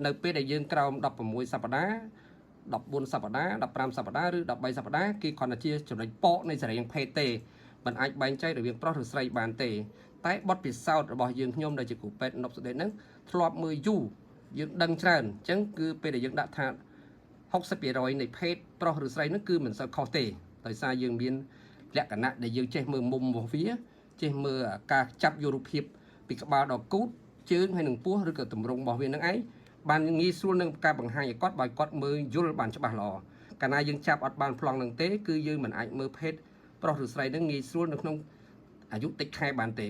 នៅពេលដែលយើងក្រោម16សប្តាហ៍14សប្តាហ៍15សប្តាហ៍ឬ13សប្តាហ៍គេគ្រាន់តែជាចំណុចពកនៃសរីរាង្គភេទទេមិនអាចបែងចែករវាងប្រុសឬស្រីបានទេតែបទពិសោធន៍របស់យើងខ្ញុំដែលជាគ្រូពេទ្យនប់សុដេតហ្នឹងធ្លាប់មើលយូរយើងដឹងច្រើនអញ្ចឹងគឺពេលដែលយើងដាក់ថា60% នៃភេទប្រុសឬស្រីហ្នឹងគឺមិនសូវខុសទេដោយសារយើងមានលក្ខណៈដែលយើងចេះមើលមុំរបស់វាចេះមើលការចាប់យករូបភាពពីក្បាលដល់គូតជើងហើយនឹងពោះឬក៏ទម្រង់របស់វានឹងឯងបានងាយស្រួលនឹងការបង្ហាញឲ្យគាត់បើគាត់មើលយល់បានច្បាស់ល្អកាលណាយើងចាប់អត់បានប្លង់នឹងទេគឺយើងមិនអាចមើលភេទប្រុសឬស្រីនឹងងាយស្រួលនៅក្នុងអាយុតិចខែបានទេ